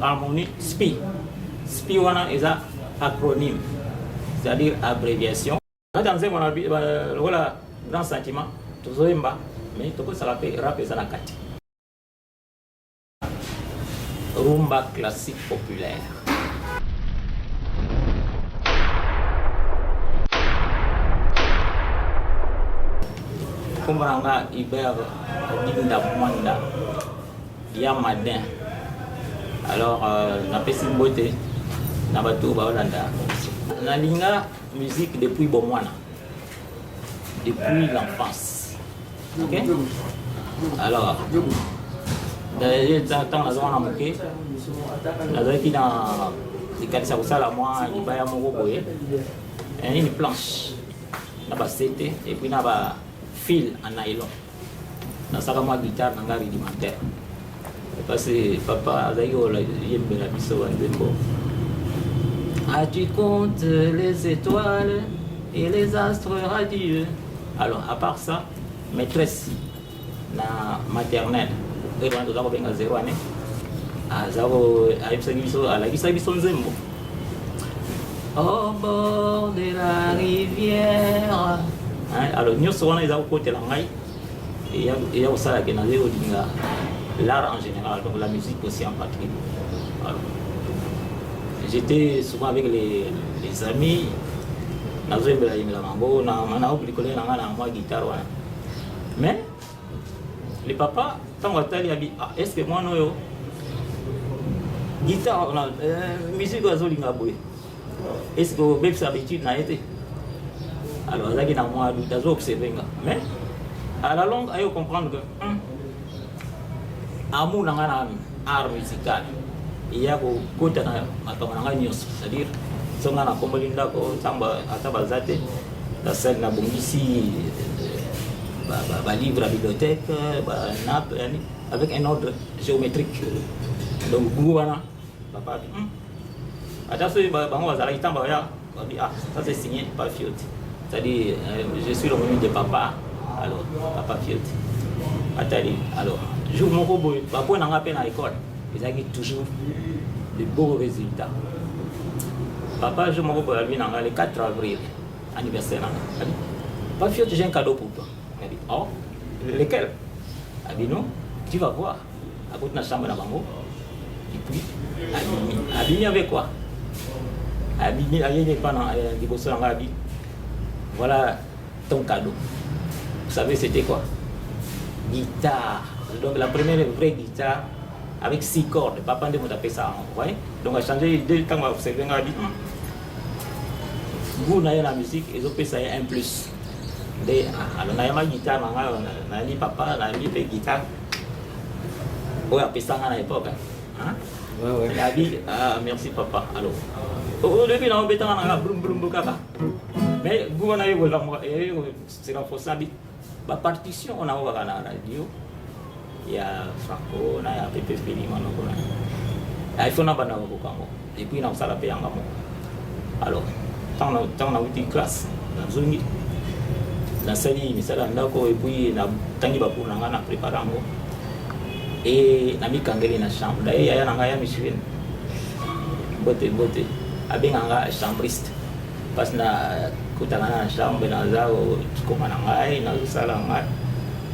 harmonie SPI. SPI wana eza acronyme, c'est-à-dire abréviation. Dans un voilà grand sentiment, tozoyemba mais toko sala pe rap eza na kati. Rumba classique populaire. Kumbaranga Iber Dinda Mwanda Yamadin. Alors, na pesi beauté na bato ba Hollanda. Na linga musique depuis Bomwana. Depuis l'enfance. OK? Alors, d'ailleurs, tant na zona moké. Na zaki dans les quartiers ça la moi ibaya moko boye. Une planche. Na ba c'était et puis na ba fil en nylon. Na saka ma guitare na ngari rudimentaire. Parce que papa azayo la yembela biso wanzembo. Ah, tu comptes les étoiles et les astres radieux. Alors, à part ça, maîtresse na maternelle, et on doit avoir 0 année. Ah, zaro à la biso nzembo. Au bord de la rivière. Alors, nous sommes les côté la maille. Et il y a aussi l'art en général, donc la musique aussi en particulier. Alors, j'étais souvent avec les amis. Mais les papas, quand on a dit, est-ce que moi, non, guitare, musique, est-ce que vous avez l'habitude n'a été? Alors, ça qui moi observé. Mais à la longue, il faut comprendre que amour dans art musical, il y a côté c'est-à-dire si on a comme Linda ko tamba atabazate la scène na bongisi livre à bibliothèque nappe avec un ordre géométrique. Donc gouvernement papa dit attention bango bazala itamba ya ça c'est signé par Fiot. C'est-à-dire, je suis le moment de papa, alors, papa Fiot. Alors, je mon robot, papa n'a pas peine à l'école, ils ont toujours de beaux résultats. Papa, je mon robot, lui, le 4 avril, anniversaire. Papa Fiot, j'ai un cadeau pour toi. Il dit, oh, lequel? Il dit, non, tu vas voir. À côté de la chambre, et puis, Abimi avec quoi? Abimi, il n'est pas dans les bosses dans l'habit. Voilà ton cadeau. Vous savez c'était quoi? Guitare. Donc la première vraie guitare avec 6 cordes. Papa ne m'a tapé ça. Vous voyez? Donc on a changé deux temps à observer un habit. Vous n'avez la musique, ils ont fait ça un plus. Alors on a ma guitare, on a mis papa, on a mis la guitare. On a fait ça à l'époque. Hein? Ouais. Il a dit, merci papa. Alors, au début, on a fait ça, brum brum brum kaka. Mais vous on a eu c'est renforcé la partition on a eu la radio il y a Franco on a Pepe Fili il faut n'avoir et puis on a ça la paix alors tant on a eu une classe dans zone la salle mais ça là et puis na tangi ba pour na préparer et na mi kangeli na chambre d'ailleurs il y a na ya Micheline beauté avec un chambriste parce que kutana na chambre na zao koma na ngai na sala ngai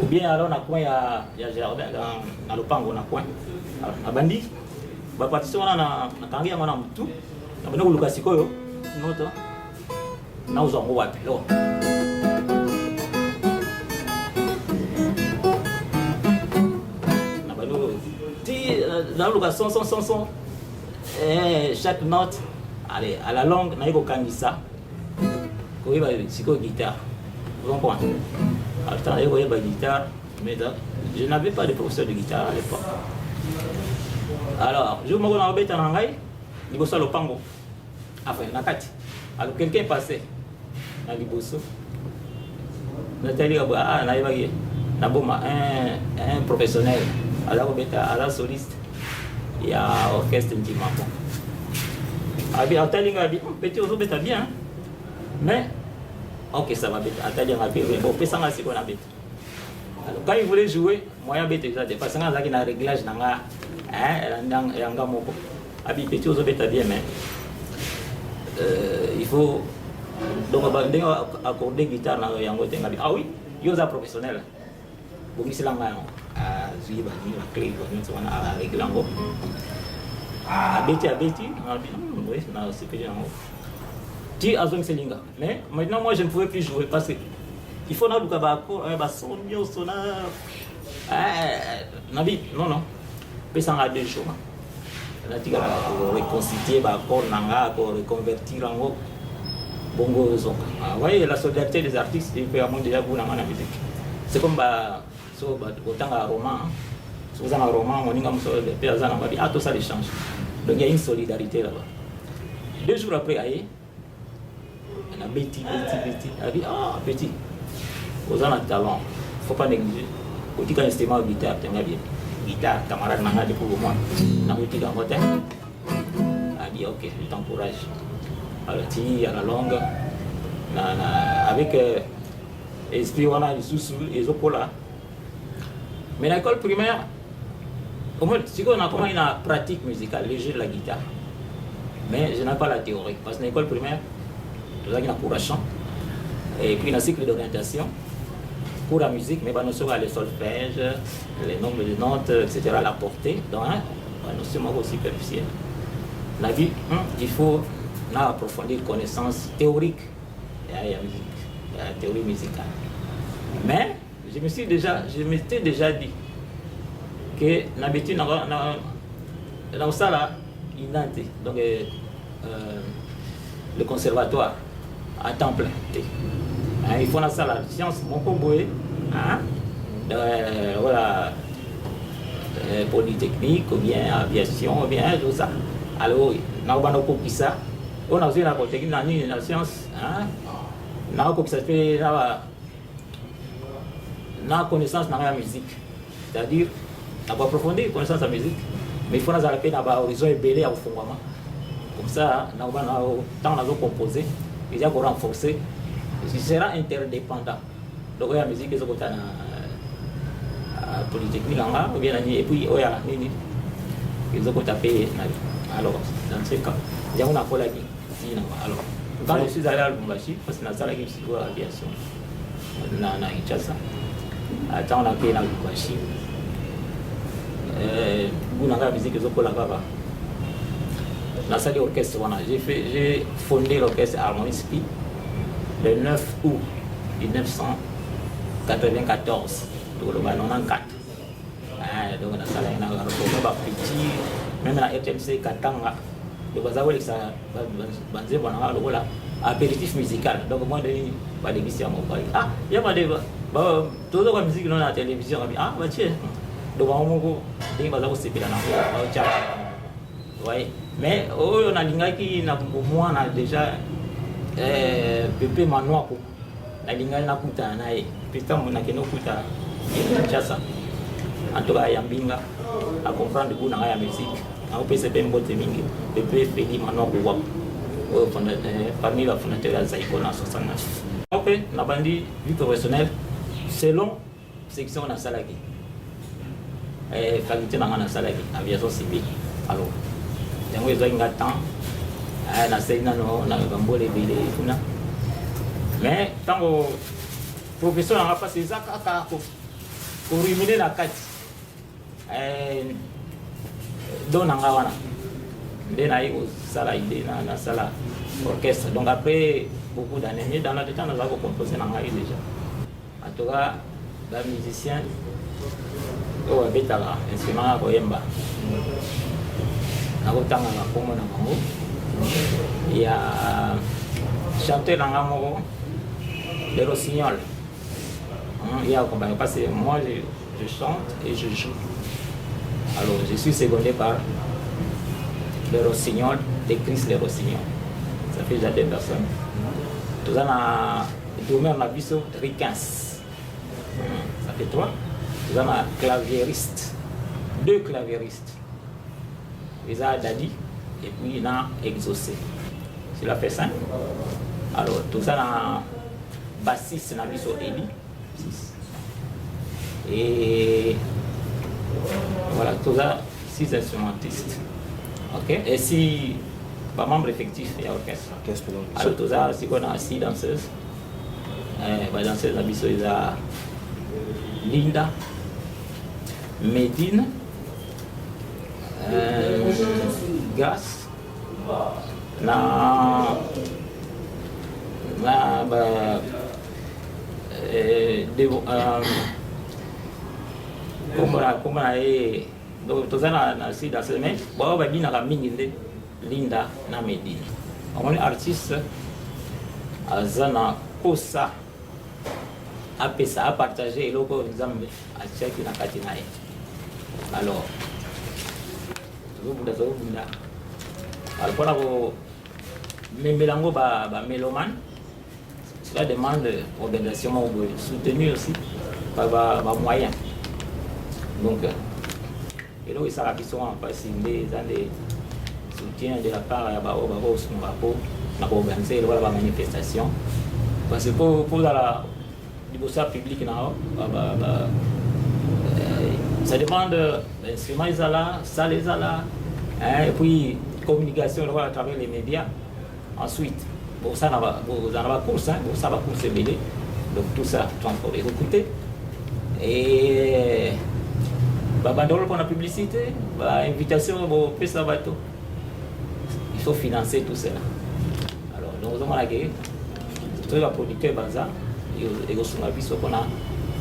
ou bien alors na coin ya jardin na lopango na coin abandi ba partition na kangia ngona mtu na bana kuluka sikoyo noto na uzongo wapi lo na bano ti na luka son chaque note allez à la longue na iko kangisa. Oui, c'est quoi guitare? Vous comprenez? Alors, il y a guitare, mais je n'avais pas de professeur de guitare à l'époque. Alors, je me suis dit que je me suis dit pango. Enfin, nakati. Alors, quelqu'un est passé dans le bosso. Nathalie a dit un professionnel. Alors, un soliste. Il y a un orchestre qui m'a dit. Alors, Nathalie a dit, petit, vous êtes bien. Mais, ok, ça va bête. Attendez, on va bien. Bon, on a bête. Alors, quand il voulait jouer, moi, il y a bête. Parce que il y a un réglage dans abi petit aux bêta bien mais il faut donc accorder guitare na yango te ngabi ah oui yo za professionnel bon ici là ah zui ba ni la clé ba ni so na avec lango abeti ngabi oui na c'est que yango ti azong selinga mais maintenant moi je ne pouvais plus jouer parce que il faut na luka ba ko ba son yo sona nabi non pesanga 2 jours la tika pour reconstituer ba corps nanga pour reconvertir en bongo zonga voyez la solidarité des artistes et puis à mon déjà vous dans la musique c'est comme ba so ba otanga roman so za roman moninga muso de pesa na babi tout ça les change donc il y a une solidarité là-bas 2 jours après aïe on a Betty abi petit aux en talent faut pas négliger au tika instrument guitare tenga bien guitare camarade nanga de pour moi na outil dans votre abi ok je t'encourage alors tu à la longue avec esprit on a sous les okola mais l'école primaire au moins si on a comment une pratique musicale le jeu de la guitare mais je n'ai pas la théorie parce que l'école primaire tout ça qui n'a pour chant et puis un cycle d'orientation pour la musique mais pas notion à le solfège les nombres de notes etc la portée donc pas notion aussi superficielle la vie il faut approfondir connaissance théorique et la musique la théorie musicale mais je m'étais déjà dit que n'habitude dans ça là inanté donc le conservatoire à temps plein il faut dans ça la science mon comboé voilà polytechnique ou bien aviation ou bien tout ça alors na bana ko kisa on a vu la polytechnique na science na ko kisa fait na connaissance dans la musique c'est-à-dire avoir approfondir connaissance de la musique mais il faut dans la peine avoir horizon ébélé à fondement comme ça na bana tant na composer il y a pour renforcer il sera interdépendant donc la musique est au côté na polytechnique là ou bien et puis oya nini ils ont tapé alors dans ce cas j'ai on a pas la vie alors quand je suis allé à Lubumbashi parce que na sala qui sur aviation na Kinshasa attends on a payé na Lubumbashi vous n'avez pas musique ils ont pas la baba na salle orchestre j'ai fondé l'orchestre Harmonie Spi le 9 août 1994 donc le 94 donc na salle na ba petit même la RTMC Katanga donc ça veut dire ça banze bana lokola apéritif musical donc moi de ba d'émission mon pari il y a pas de tout la musique dans la télévision bah tiens donc on go ding ba za ko sepela na ba cha ouais mais on a lingaki na moi na déjà pepe manoa ko na lingali na kuta naye pita mona keno kuta Kinshasa en tout cas yambinga à comprendre goût na ya musique au PCB mbote mingi pepe peli manoa ko wap parmi la fondateur ya Zaïko en 69 ok na bandi vie professionnelle selon section na salaki qualité na salaki aviation civile alors yango ezoinga temps na seina no na bambole bile kuna mais tango professeur na pas c'est ça kaka ko ruminer na kati dona ngawana ndena iko sala idée na sala orchestre donc après beaucoup d'années dans la temps on a composé na ngai déjà en tout cas les musiciens au betala instrument ko yemba na kotanga na kongo na bango il y a chanteur dans la mort les rossignols il y a accompagné parce que moi je chante et je joue alors je suis secondé par les rossignols de Chris les rossignols ça fait déjà 2 personnes tout ça na domaine na biso Ricans ça fait 3 tout ça na claviériste 2 claviéristes ils ont Dadi et puis il a exaucé. C'est la fait 5. Alors tout ça dans bassiste na biso Eli 6. Et voilà tout ça 6 instrumentistes. Ok. Et si par membre effectif il y a orchestre. Alors tout ça c'est qu'on a 6 danseuses. Les danseuses d'Abisso ils a Linda, Medine, Gas, comment donc tout ça na si dans ce mais bon va bien la mingi Linda na Medine on artiste azana kosa apesa a partager eloko nzambe a chaki na kati na ye alors zobunda alors pour la memelango ba mélomane cela demande organisation soutenue aussi par moyens donc et là ça qui sont en face des soutien de la part ya ba Sumbapo na organiser la manifestation parce que pour la libosa public na ça demande instruments là ça les là et puis communication à travers les médias ensuite pour ça vous en avez course pour ça va course mêlée donc tout ça transport et recruter et bandolo pour la publicité invitation pour pesa bateau il faut financer tout cela alors donc on a que tout le producteur baza et au sunga biso kona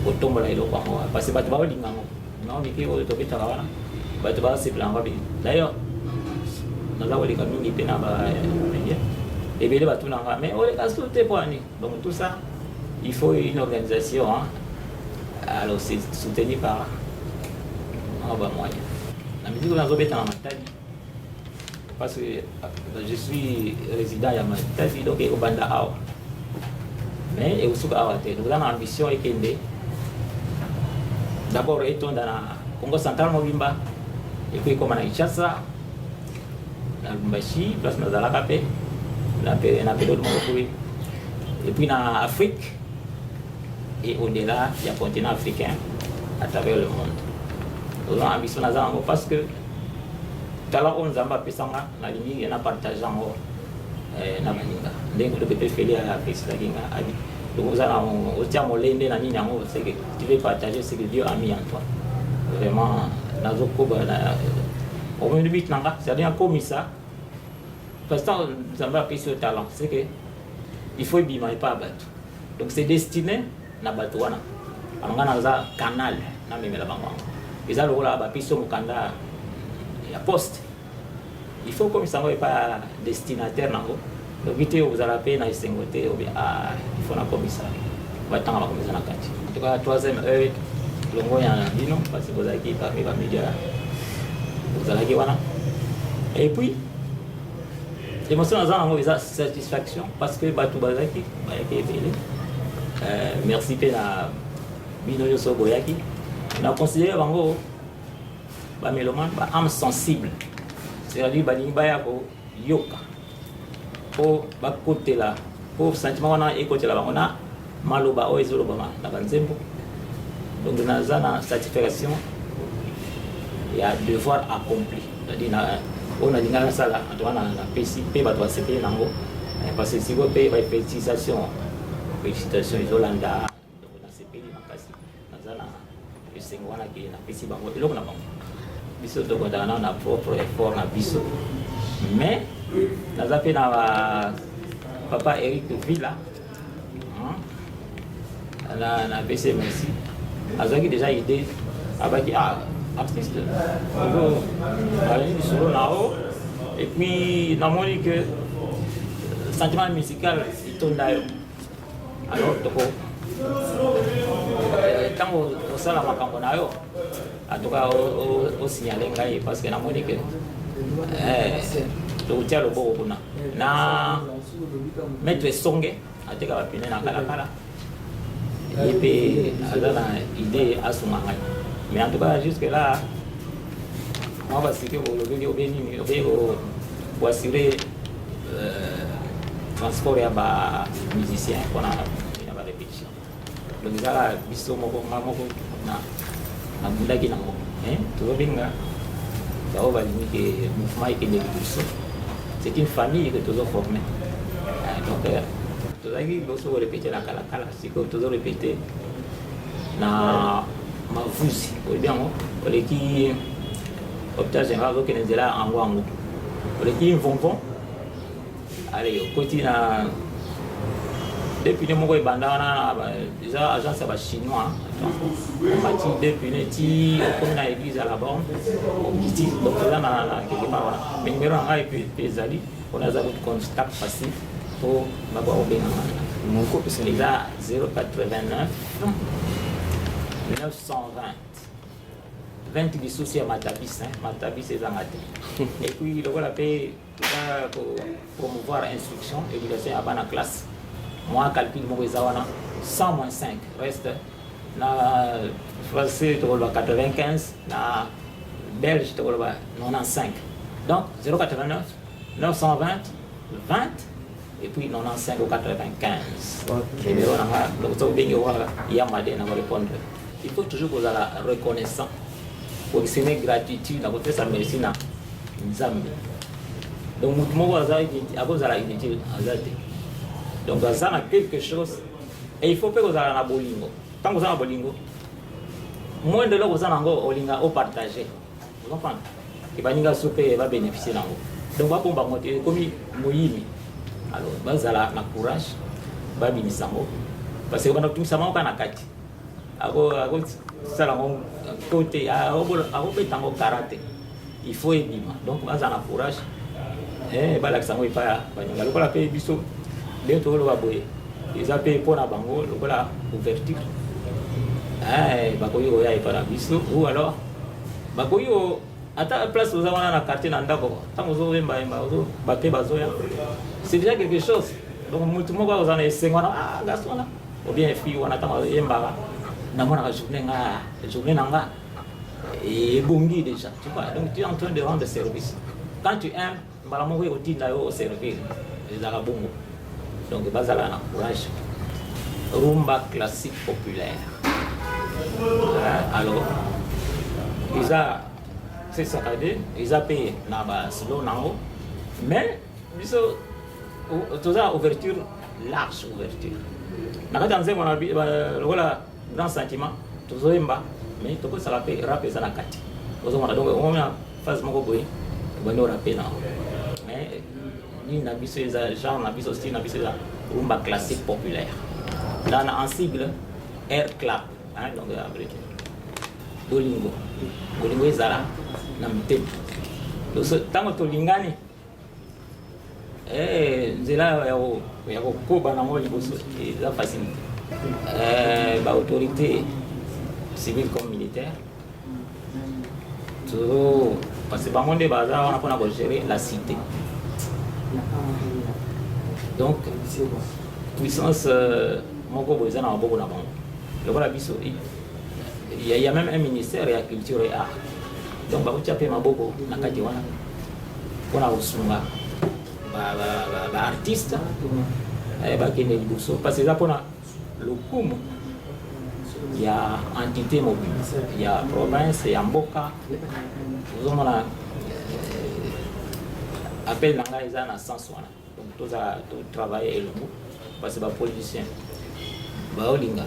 otombola ilo kwa moi parce que bato ba linga ngo non miki o to bita wana bato ba se plan ba bi d'ailleurs na la wali kamini pena ba media et bien bato na nga mais on les casse tout pour ani donc tout ça il faut une organisation hein. Alors c'est soutenu par moyen la musique on a zobeta na Matadi parce que je suis résident à Matadi donc au banda awa mais et aussi awa te donc dans ambition et kende d'abord étant dans la Congo central Mobimba et puis comme na Kinshasa na Lubumbashi place na Zalaka pe na période Mokoi et puis na Afrique et au-delà il y a continent africain à travers le monde donc ambition na zango parce que tala on zamba pesanga na limi na partageant na maninga ndenge de peut faire à Christ kinga ali donc vous allez au tia molende na nini yango c'est que tu veux partager ce que Dieu a mis en toi vraiment nazo koba na au moins but nanga c'est bien comme ça parce que zamba pèse le talent c'est que il faut bima pas battre donc c'est destiné na bato wana angana za canal na memela bango eza lokola ba piso mukanda ya poste il faut comme ça va pas destinataire nango donc vite vous allez payer na isengote ou bien il faut na commissaire va tanga ba commissaire na kati en tout cas troisième heure longo ya dino parce que vous avez qui parmi ba média vous allez qui wana et puis l'émotion à zango eza satisfaction parce que ba tout bazaki ba ekebele merci pena bino yo so boyaki on a considéré bango ba mélomane ba âme sensible c'est-à-dire ba limba ya ko yoka po ba côté là pour sentiment wana et côté là bango na maloba o ezolo ba na banzembo donc na zana satisfaction il y a devoir accompli c'est-à-dire na on a dinga sala to na pesi pe ba to sepe nango parce que si vous payez ba félicitations izolanda donc na sepeli makasi nazana esengo wana ke na pesi bango eloko na bango biso tokodana na propre effort na biso mais naza pe na papa Eric Villa na pesi merci azaki déjà idée abaki artiste allez solo nao et puis namoni que sentiment musical itonda yo alors toko tango osala makambo na yo en tout cas au signaler ngai parce que namoni que tokotia loboko kuna na maître songe ateka bapine na kalakala ye mpe aza na idée asunga ngai mais en tout cas jusque là moi basike olobeli obenini obe koassure transport ya ba musicien mpona na ba répétition donc ezala biso moko na bundaki nango tozobenga C'est une famille que tous ont formé. Donc, tous ont répété la Kalakala, c'est que tous ont répété na Mavusi. Vous bien, qui hôpital général qui est là en Wango. Qui vont allez, au côté depuis le moment où déjà agence chinois, depuis le petit comme dans l'église à la borne, donc là quelque part mais numéro un et puis Zali, on a un contact facile pour m'avoir au Bénin. Mon couple c'est là 089 920 20 soucis à Matabis, Matabis c'est Zangate. Et puis le voilà pour promouvoir l'instruction, éducation à la classe. Moi, calcul mon 100 moins 5 reste na français 95, na belge 95. Donc 089 920 20 et puis 95 au 95. Numéro donc ça il y a madé na répondre. Il faut toujours que vous la reconnaissance pour exprimer gratitude na votre sa merci na nzambe. Donc mutumo la identité azate. Donc, ça a quelque chose. Et il faut que vous ayez un bolingo. Quand vous avez un bolingo, moins de l'eau, vous avez un partager. Vous comprenez? Et vous va bénéficier d'ango. Donc, vous va monter comme Moïmi. Alors, vous avez un courage, vous allez bénéficier d'ango. Parce que vous avez tout ça, vous avez un kati. Vous avez un côté, vous avez un karaté. Il faut aider. Donc, vous avez un courage. Et vous avez un karaté. Vous avez un karaté. Les autres ils appellent pour la bango, la ouverture. Ou alors, à ta place, vous avez la carte dans c'est déjà quelque chose. Donc, tout le monde va vous en essayer. Ou bien, fille, on attend journée et bongi déjà. Tu vois, donc tu es en train de rendre service. Quand tu aimes, au service. Donc, bazala na courage. Rumba classique populaire. Alors, c'est ça ils ont payé na slow nango, mais ils ont ouverture large ouverture. Na dans un voilà grand sentiment, tous mais tout ça la paye rap ça na kati. Donc on a phase moko boy, on va rapper na. Mais na biso genre na biso style na biso rumba classique populaire dans en sigle air clap donc abrégé bolingo ezala na mtema donc tango tolingani nzela ya kokoba nango liboso eza facilité ba autorité civile comme militaire toujours parce que bango nde baza wana mpona kogérer la cité. Donc, puissance, mon gros besoin en beaucoup d'abord. Le voilà, il y a même un ministère de la culture et art. Donc, vous avez ma beaucoup na katiwana. Pour la osunga, artiste, qui n'est pas parce que là pour le coup, il y a entité mobile, il y a province, il y a mboka. Vous avez appel nanga eza na sens wana. Donc tout travailler et le mot parce que ba politicien ba olinga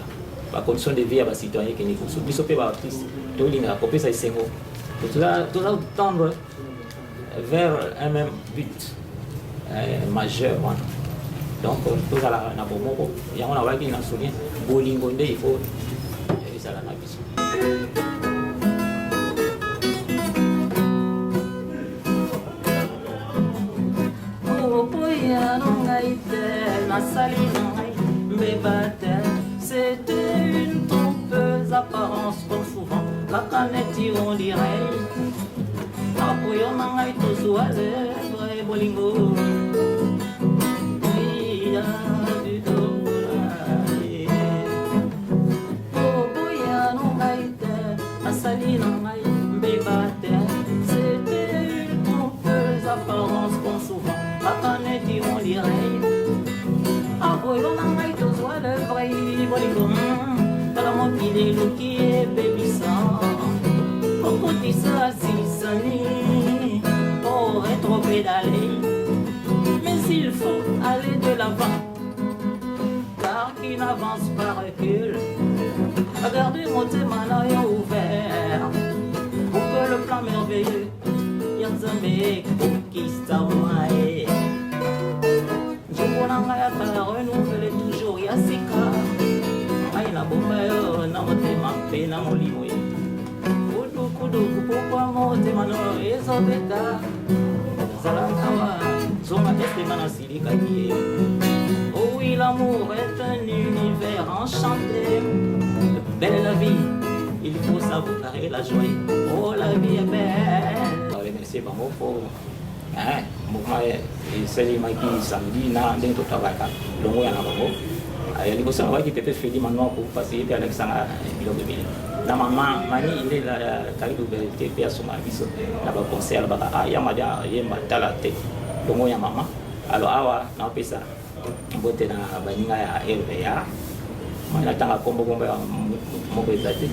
ba condition de vie à ba citoyen qui n'est pas biso pe ba artiste to olinga kopé ça isengo tout ça tendre vers un même but majeur wana. Donc tout ça na bomoko yango na waki na souvenir bolingo nde il faut ça la vision. C'était une trompeuse apparence comme souvent la canette on dirait. Apoyo mangai to suaze vrai bolingo. C'était une trompeuse apparence comme souvent la canette on dirait. Apoyo mangai to suaze vrai bolingo. Talamo pide lo qui est bébissant. Okoti sa sisani. trop pédaler. Mais il faut aller de l'avant, car qui n'avance pas recule. Regardez mon témoin ouvert, pour que le plan merveilleux Yanzambe conquista Wae. Jokonanga ya renouveler toujours Yasika. Aina bomba yo na motema pe na molimo. Kudu kudu kupokwa motema no ezobeta. Zalankawa zonga estemana silika kie. Oh oui, l'amour est un univers enchanté. Belle la vie, il faut savourer la joie. Oh, la vie est belle. Je remercie Bango pour mouvement et Maki samedi na ndenge totabaka longo ya na Bango. Ali ko sa waki tete feli manwa ko passer pe Alexandre biloko bile. Na mama mani inde la karibu te pe asoma biso na ba concert ba ya madia yemba tala te longo ya mama. Alors awa na pesa bote na baninga ya RVA. Moi natanga kombo ya moko ezate.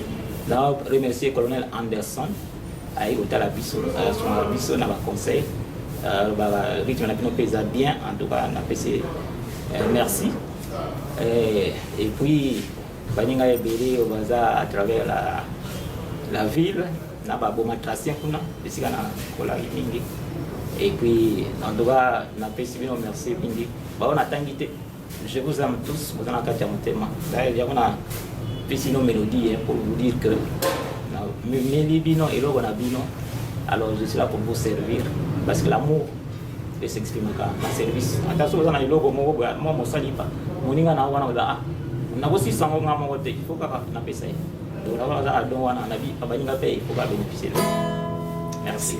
Na remercier colonel Anderson ayi otala biso asoma biso na ba conseil ba rythme na bino pesa bien en tout cas na PC merci. Et puis baninga ebele obaza à travers la ville na ba boma tracien kuna esika na kola mingi. Et puis en tout cas na PC bino merci mingi. Ba on atangite. Je vous aime tous, vous en avez qu'à monter. D'ailleurs, il y a une mélodie pour vous dire que alors je suis là pour vous servir. Parce que l'amour s'exprime dans le service. Attention, vous en avez logo, moi, je ne sais pas. Je ne sais pas. On a aussi 100 ans à il faut qu'on ait ça. Donc, on a bénéficié. Merci.